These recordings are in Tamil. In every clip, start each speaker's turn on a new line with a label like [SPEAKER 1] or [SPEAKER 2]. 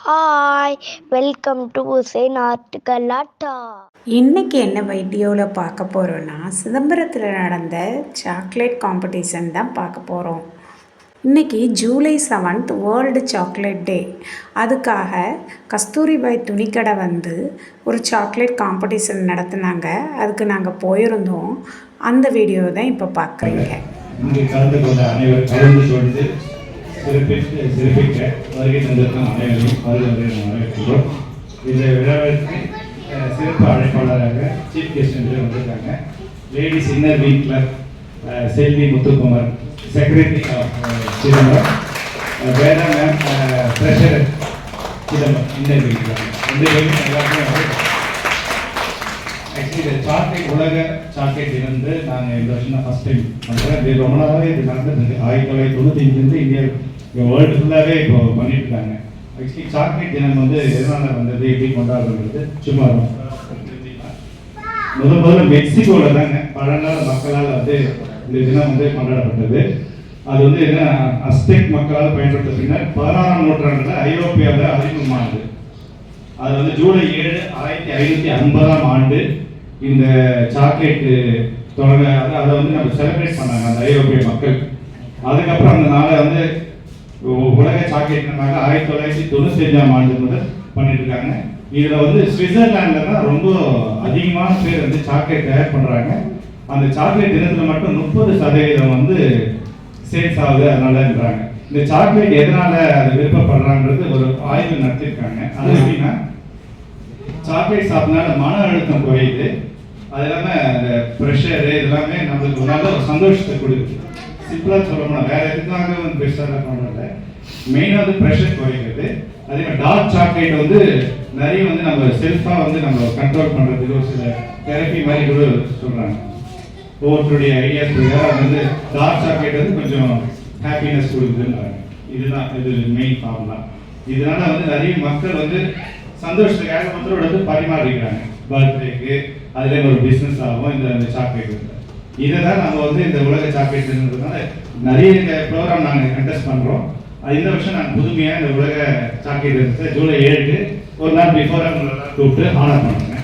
[SPEAKER 1] ஹாய், வெல்கம் டு உசேன் ஆர்ட்டுகலாட்டா.
[SPEAKER 2] இன்றைக்கி என்ன வீடியோவில் பார்க்க போகிறோன்னா சிதம்பரத்தில் நடந்த சாக்லேட் காம்படிஷன் தான் பார்க்க போகிறோம். இன்றைக்கி July 7th world chocolate day. அதுக்காக கஸ்தூரிபாய் துணிக்கடை வந்து ஒரு சாக்லேட் காம்படிஷன் நடத்துனாங்க. அதுக்கு நாங்கள் போயிருந்தோம். அந்த வீடியோ தான் இப்போ பார்க்குறீங்க.
[SPEAKER 3] இங்கு கலந்து கொண்ட அனைவரும் கலந்து கொண்டு சிறப்பிக்க வருகை தந்திருக்கும் அனைவரையும் வரவேற்கின்றோம். இந்த விழாவிற்கு சிறப்பு அழைப்பாளராக சீஃப் கெஸ்ட் என்று வந்திருக்காங்க ladies inner wheel club Selvi Muthukumar, secretary of Chidambaram, Veda ma'am, treasurer Chidambaram inner wheel club. ரெண்டு பேரும் எல்லாருமே ஆக்சுவலி இந்த சாக்லேட் உலக சாக்லேட் இருந்து நாங்கள் இந்த வருஷம் தான் ஃபஸ்ட் டைம் பண்ணுறோம். இது ரொம்ப நாளாகவே இது நடந்துருக்கு. 1995 இந்தியா வேர்ல்டு ஃபுல்லாகவே இப்போ பண்ணிட்டு இருக்காங்க. ஆக்சுவலி சாக்லேட் தினம் வந்து எதனால வந்தது, எப்படி கொண்டாடுறது சும்மா முதல்ல மெக்சிகோவில் தாங்க பழங்கால மக்களால் வந்து இந்த தினம் வந்து கொண்டாடப்பட்டது. அது வந்து என்ன அஸ்டெக் மக்களால் பயன்படுத்த பின்னர் 16ஆம் நூற்றாண்டில் ஐரோப்பியாவில் அறிமுகமானது. அது வந்து ஜூலை 7, 1550ஆம் ஆண்டு இந்த சாக்லேட்டு தொடங்க அதை வந்து நம்ம செலிப்ரேட் பண்ணாங்க அந்த ஐரோப்பிய மக்கள். அதுக்கப்புறம் அந்த நாளை வந்து உலக சாக்லேட் நாங்க 1995ஆம் ஆண்டு முதல் பண்ணிட்டு இருக்காங்க. இதில் வந்து சுவிட்சர்லாண்டில் தான் ரொம்ப அதிகமான பேர் வந்து சாக்லேட் தயார் பண்ணுறாங்க. அந்த சாக்லேட் தினத்தில் மட்டும் 30% வந்து சேல்ஸ் ஆகுது. அதனாலன்றாங்க இந்த சாக்லேட் எதனால அதை விருப்பப்படுறாங்கிறது ஒரு ஆய்வு நடத்திருக்காங்க. அது எப்படின்னா, சாக்லேட் சாப்பிட்றதுனால மன அழுத்தம் குறையுது. அது இல்லாமல் அந்த ப்ரெஷரு இதெல்லாமே நம்மளுக்கு ஒரு நல்ல ஒரு சந்தோஷத்தை கொடுக்குது. சிம்பிளாக சொல்லணும்னா வேற எதுக்காக வந்து பெருசாக பண்ணுறதில்ல, மெயினாக வந்து ப்ரெஷர் குறைக்கிறது. அதே மாதிரி டார்க் சாக்லேட் வந்து நிறைய வந்து நம்ம செல்ஃபாக வந்து நம்ம கண்ட்ரோல் பண்ணுறதுக்கு ஒரு சில தெரப்பி மாதிரி கூட சொல்கிறாங்க. ஒவ்வொருத்தருடைய ஐடியாஸ் அது வந்து டார்க் சாக்லேட் வந்து கொஞ்சம் ஹாப்பினஸ் கொடுக்குதுன்றாங்க. இதுதான் இது மெயின் ஃபார்முலா. இதனால வந்து நிறைய மக்கள் வந்து சந்தோஷத்துக்காக மக்களோட வந்து பரிமாறிக்கிறாங்க. பர்த்டேக்கு அதுலேயே ஒரு பிஸ்னஸ் ஆகும் இந்த சாக்லேட் வந்து. இதை தான் நம்ம வந்து இந்த உலக சாக்லேட்ன்றதுனால நிறைய ப்ரோக்ராம் நாங்கள் கண்டெஸ்ட் பண்ணுறோம். இந்த வருஷம் நாங்கள் புதுமையாக இந்த உலக சாக்லேட் வந்து ஜூலை 7 ஒரு நாள் பிஃபோராக கூப்பிட்டு ஆனர் பண்ணுறேன்.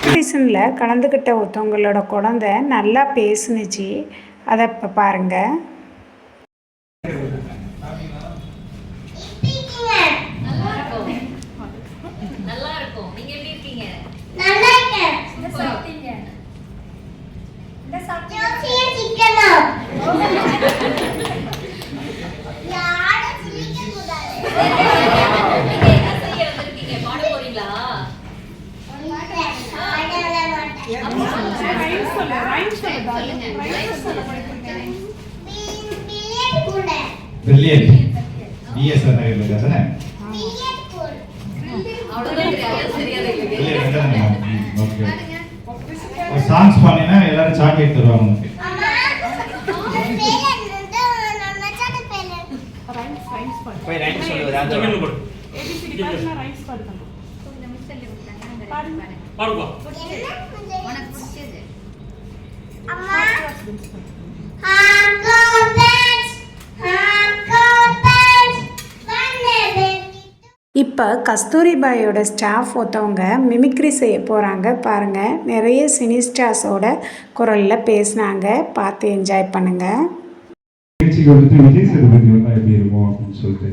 [SPEAKER 2] காம்படிஷனில் கலந்துக்கிட்ட ஒருத்தவங்களோட குழந்தை நல்லா பேசுனுச்சு. அதை இப்போ பாருங்கள்.
[SPEAKER 3] சாங்ஸ் பாடினா எல்லாரும் சாக்லேட் தருவாங்க. இப்போ கஸ்தூரிபாயோட ஸ்டாஃப் ஒருத்தவங்க மிமிக்ரி செய்ய போகிறாங்க பாருங்கள். நிறைய சினி ஸ்டார்ஸோட குரலில் பேசினாங்க. பார்த்து என்ஜாய் பண்ணுங்கள்.
[SPEAKER 4] வந்துட்டு விஜய் சேதுபதி வந்தா எப்படி இருக்கும் அப்படின்னு சொல்லிட்டு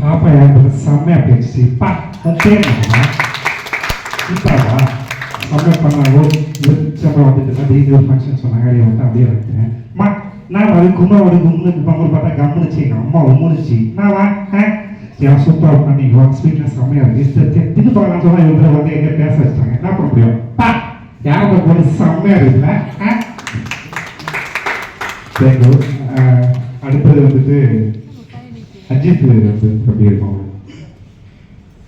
[SPEAKER 4] பாப்பா எனக்கு செம்மையா பேச்சு பா பேருப்பா செம்மையா பண்ணாங்க. செம்மையா வந்துட்டு டெய்லி ஒரு ஃபங்க்ஷன் சொன்னாங்க. வந்து அப்படியே வைக்கிறேன் நான் அது கும்மாவோட கும்னு பம்பர் பார்த்தா கம்முனுச்சு. எங்கள் அம்மா உம்முனுச்சு. நான் வா என் சூப்பராக பண்ணி ஸ்வீட்லாம் செம்மையா இருக்கு. திட்டு பார்க்கலாம் சொன்னா இவங்க வந்து எங்கே பேச வச்சாங்க. என்ன பண்ண முடியும்? பா யாரை போல செம்மையா இருக்குல்ல. அடுத்தது வந்துட்டு அஜித் வந்து எப்படி இருக்கும்?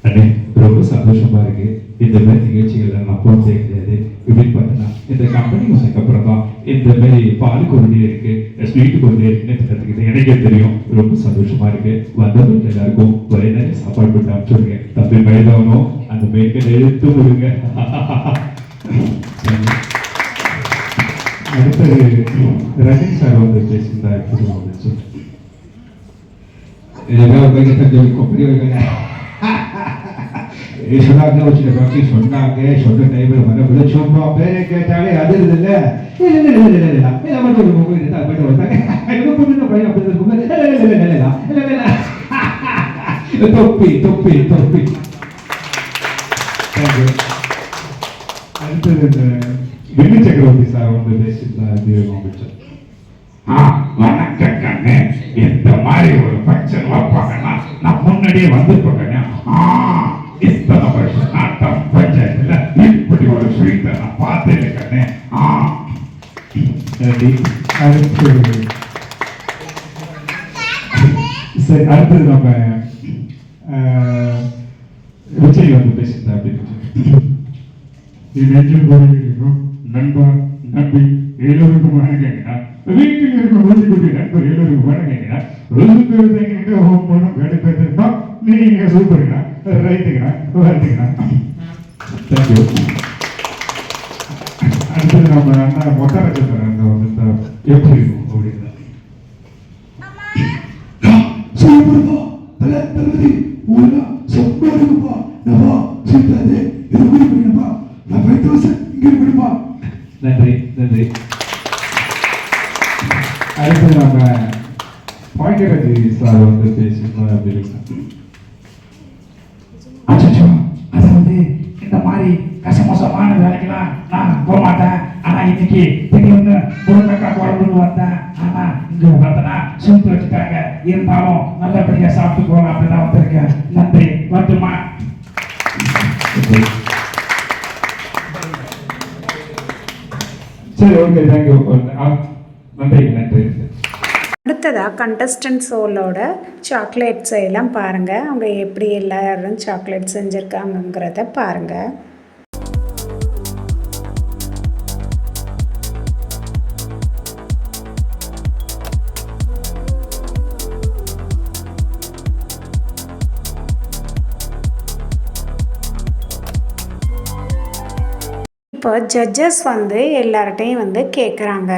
[SPEAKER 4] அண்ணே ரொம்ப சந்தோஷமா இருக்கு. இந்த மாதிரி நிகழ்ச்சிகள் நான் போனதே கிடையாது. இப்படின்னு பார்த்தீங்கன்னா இந்த கம்பெனி வந்ததுக்கப்புறம் தான் இந்த மாதிரி பால் கொண்டே இருக்கு, ஸ்வீட்டு கொண்டே இருக்குன்னு கற்றுக்கிட்டு எனக்கே தெரியும். ரொம்ப சந்தோஷமா இருக்கு. வந்தவங்க எல்லாருக்கும் ஒரே நிறைய சாப்பாடு போட்டு அனுப்பிச்சுடுங்க. தம்பி மைதானம் அந்த மேற்க எழுத்து விடுங்க. அடுத்தது ரஜினி சார் வந்து பேசியிருந்தா எப்படி சொல்லிட்டு Nilagao kayo sa Diyos ko, pero சொன்னாங்க வச்சுட்டு பாக்கி சொன்னாங்க சொன்ன டைமில் வந்து உள்ள சும்மா பேரை கேட்டாலே அது இல்லை இல்லை மட்டும் போயிட்டு வந்தாங்க பையன் அப்படி தொப்பி தொப்பி தொப்பி தேங்க்யூ. அடுத்தது இந்த விண்ணு சக்கரவர்த்தி சார் வந்து பேசியிருந்தார். வணக்கம் கண்ணு, இந்த மாதிரி ஒரு ஃபங்க்ஷன் வைப்பாங்கன்னா நான் முன்னாடியே வந்துருப்பேன். இத்தனை வருஷம் நாட்டம் பஞ்சாயத்துல இப்படி ஒரு ஸ்வீட்டை நான் பார்த்தேன் கண்ணு. சரி, அடுத்தது நம்ம விஜய் வந்து பேசியிருந்தா அப்படின்னு நெஞ்சில் கோரிக்கும் நண்பா நம்பி எல்லோருக்கும் வணக்கங்கண்ணா. வீட்டில் இருக்கும் ரோஜிக்குட்டி நண்பர் எல்லோருக்கும் வணக்கங்கண்ணா. ரோஜிக்கு ஹோம் போனோம் கிடைப்பா நீங்க சூப்பருங்கண்ணா, ரைட்டுங்கண்ணா, வருதுங்கண்ணா. தேங்க்யூ. அடுத்தது நம்ம அண்ணா மொட்டை நட்சத்திரம் அங்கே வந்து எப்படி இருக்கும் அப்படின்னு சூப்பர்ப்பா தளபதி ஊரா சொப்பா இருக்குப்பா நவா சீட்டாதே இது முடிப்பா நான் 5000 இங்கே முடிப்பா. நன்றி நன்றி. அடுத்து நம்ம பாண்டியராஜி சார் வந்து பேசணும் அப்படின்னு. அச்சோ, அது வந்து இந்த மாதிரி கசமோசமான வேலைக்கெல்லாம் நான் போக மாட்டேன். ஆனா இன்னைக்கு திடீர்னு முருங்கக்கா குழம்புன்னு வந்தேன். ஆனா இங்க பார்த்தனா சூப்பு வச்சுட்டாங்க. இருந்தாலும் நல்லபடியா சாப்பிட்டு போகலாம் அப்படிதான் வந்திருக்கேன். நன்றி. மட்டுமா சரி, ஓகே, தேங்க்யூ. நன்றி நன்றி.
[SPEAKER 2] அடுத்ததாக கண்டஸ்டன்ட் ஷோலோட சாக்லேட்ஸ் எல்லாம் பாருங்கள். அவங்க எப்படி எல்லாரும் சாக்லேட் செஞ்சுருக்காங்கங்கிறத பாருங்கள். இப்போ ஜட்ஜஸ் வந்து எல்லார்ட்டையும் வந்து கேட்குறாங்க.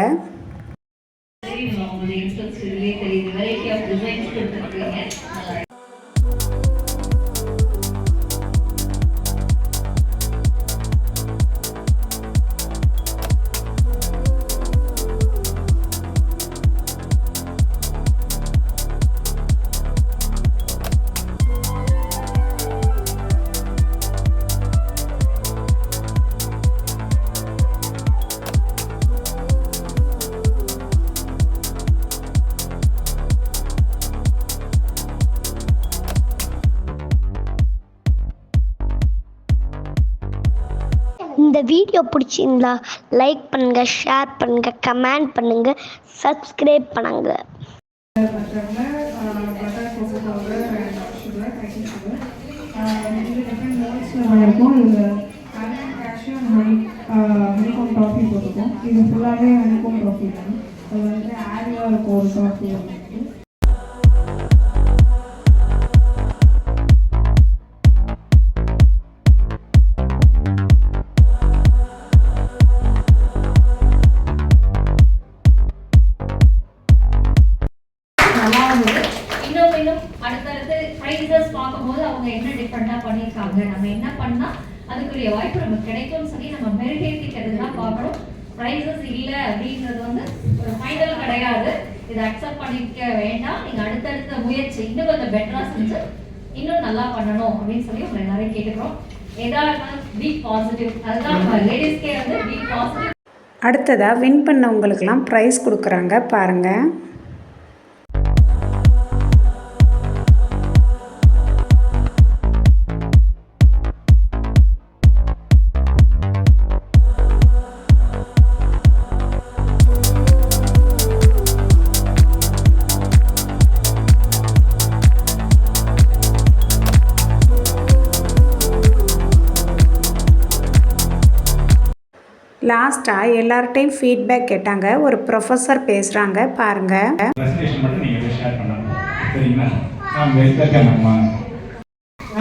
[SPEAKER 1] இந்த வீடியோ பிடிச்சிருந்தா லைக் பண்ணுங்க, ஷேர் பண்ணுங்க, கமெண்ட் பண்ணுங்க, சப்ஸ்கிரைப் பண்ணுங்க.
[SPEAKER 5] டாஃபி போட்டுருக்கோம். இது ஃபுல்லாகவே ஹனிகாம் டாஃபி தான். அது வந்து ஆரியா இருக்கும் ஒரு டாஃபி வந்து.
[SPEAKER 6] அடுத்தடுத்து ப்ரைஸஸ் பார்க்கும்போது அவங்க என்ன டிஃப்ரெண்டா பண்ணியிருக்காங்க, நம்ம என்ன பண்ணா அதுக்குரிய வாய்ப்பு நமக்கு கிடைக்கும்னு சொல்லி நம்ம மெருகேற்றிக்கிறது தான் பார்க்கணும். ப்ரைஸஸ் இல்லை அப்படின்றது வந்து ஒரு ஃபைனல் கிடையாது. இதை அக்செப்ட் பண்ணிக்க வேண்டாம். நீங்க அடுத்தடுத்த முயற்சி இன்னும் கொஞ்சம் பெட்டரா செஞ்சு இன்னும் நல்லா பண்ணணும் அப்படின்னு சொல்லி உங்களை எல்லாரையும் கேட்டுக்கிறோம். எதா இருந்தாலும் பி பாசிட்டிவ். அதுதான் லேடிஸ்கே வந்து பி பாசிட்டிவ்.
[SPEAKER 2] அடுத்ததாக வின் பண்ணவங்களுக்கெல்லாம் ப்ரைஸ் கொடுக்குறாங்க பாருங்கள். லாஸ்ட்டாக எல்லார்ட்டையும் ஃபீட்பேக் கேட்டாங்க. ஒரு ப்ரொஃபஸர் பேசுகிறாங்க பாருங்கள்.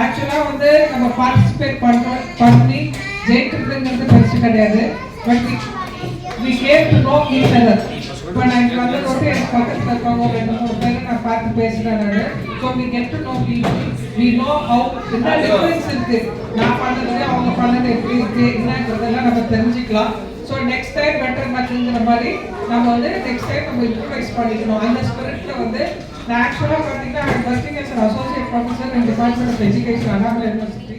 [SPEAKER 5] ஆக்சுவலாக வந்து நம்ம பார்ட்டிசிபேட் பண்ணி ஜெயிக்கிறதுங்கிறது பெருசு கிடையாது. But we came to know each other.
[SPEAKER 7] இப்போ நான் இங்கே வந்ததோடு எனக்கு பக்கத்தில் இருக்கவங்க 2-3 பேரை நான் பார்த்து பேசுகிறேன் நான். So we get to know people, we know how என்ன டிஃபரன்ஸ் இருக்குது, நான் பண்ணது அவங்க பண்ணது எப்படி இருக்குது என்னங்கிறதெல்லாம் நம்ம தெரிஞ்சுக்கலாம். ஸோ நெக்ஸ்ட் டைம் பெட்டர் மச்சுங்கிற மாதிரி நம்ம வந்து நெக்ஸ்ட் டைம் நம்ம இம்ப்ரூவைஸ் பண்ணிக்கணும். அந்த ஸ்பிரிட்டில் வந்து நான் ஆக்சுவலாக பார்த்தீங்கன்னா working as an associate professor in Department of Education, Annamalai university.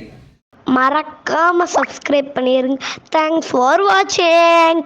[SPEAKER 1] மறக்காம சப்ஸ்கிரைப் பண்ணிருங்க. தேங்க்ஸ் ஃபார் வாட்சிங்.